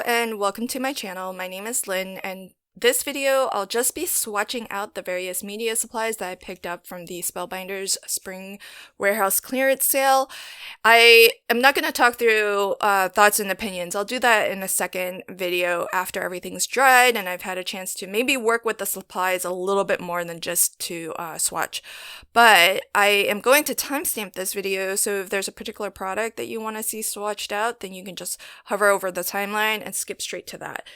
and welcome to my channel. My name is Lynn, and this video I'll just be swatching out the various media supplies that I picked up from the Spellbinders spring warehouse clearance sale. I am not going to talk through thoughts and opinions. I'll do that in a second video after everything's dried and I've had a chance to maybe work with the supplies a little bit more than just to swatch. But I am going to timestamp this video, so if there's a particular product that you want to see swatched out, then you can just hover over the timeline and skip straight to that.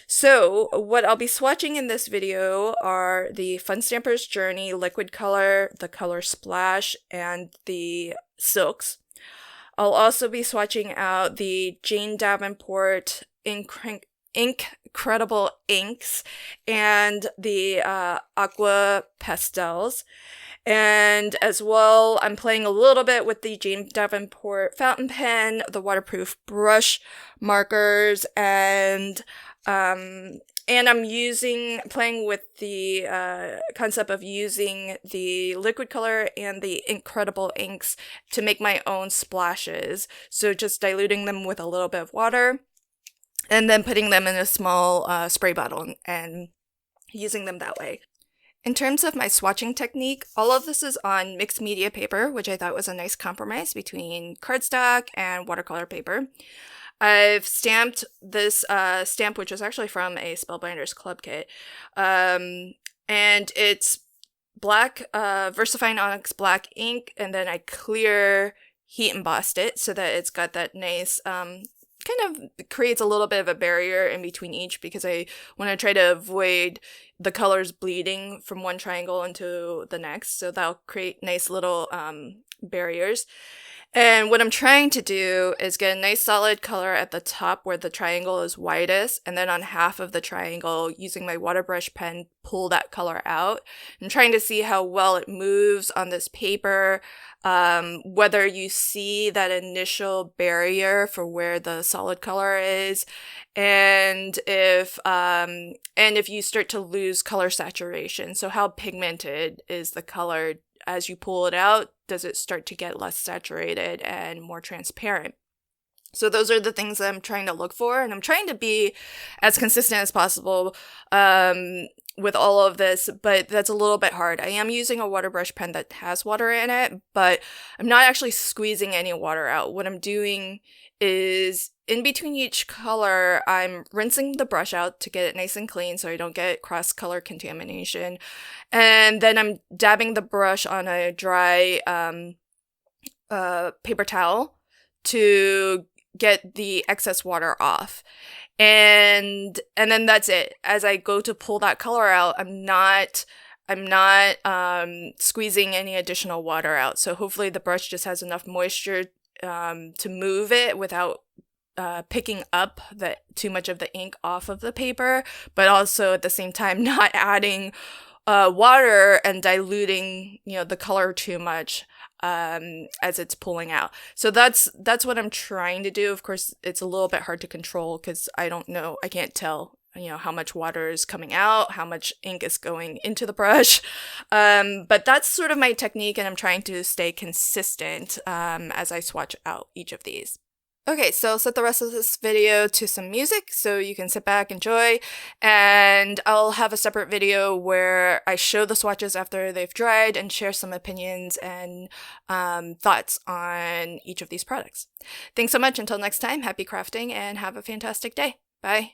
So what I'll be swatching in this video are the Fun Stamper's Journey Liquid Color, the Color Splash, and the Silks. I'll also be swatching out the Jane Davenport Inkredible inks and the AquaPastels. And as well, I'm playing a little bit with the Jane Davenport fountain pen, the waterproof brush markers, and I'm playing with the concept of using the liquid color and the Inkredible inks to make my own splashes. So just diluting them with a little bit of water and then putting them in a small spray bottle and using them that way. In terms of my swatching technique, all of this is on mixed media paper, which I thought was a nice compromise between cardstock and watercolor paper. I've stamped this stamp, which is actually from a Spellbinders club kit, and it's black VersaFine Onyx black ink, and then I clear heat embossed it so that it's got that nice kind of creates a little bit of a barrier in between each, because I want to try to avoid the colors bleeding from one triangle into the next, so that'll create nice little barriers. And what I'm trying to do is get a nice solid color at the top where the triangle is widest, and then on half of the triangle, using my water brush pen, pull that color out. I'm trying to see how well it moves on this paper, whether you see that initial barrier for where the solid color is, and if you start to lose color saturation. So how pigmented is the color as you pull it out? Does it start to get less saturated and more transparent? So those are the things that I'm trying to look for, and I'm trying to be as consistent as possible with all of this, but that's a little bit hard. I am using a water brush pen that has water in it, but I'm not actually squeezing any water out. What I'm doing is, in between each color, I'm rinsing the brush out to get it nice and clean so I don't get cross-color contamination. And then I'm dabbing the brush on a dry paper towel to get the excess water off. And then that's it. As I go to pull that color out, I'm not squeezing any additional water out. So hopefully the brush just has enough moisture to move it without picking up too much of the ink off of the paper, but also at the same time not adding water and diluting the color too much as it's pulling out. So that's what I'm trying to do. Of course, it's a little bit hard to control because I can't tell how much water is coming out, how much ink is going into the brush. But that's sort of my technique, and I'm trying to stay consistent as I swatch out each of these. Okay, so I'll set the rest of this video to some music so you can sit back, enjoy, and I'll have a separate video where I show the swatches after they've dried and share some opinions and thoughts on each of these products. Thanks so much. Until next time, happy crafting and have a fantastic day. Bye.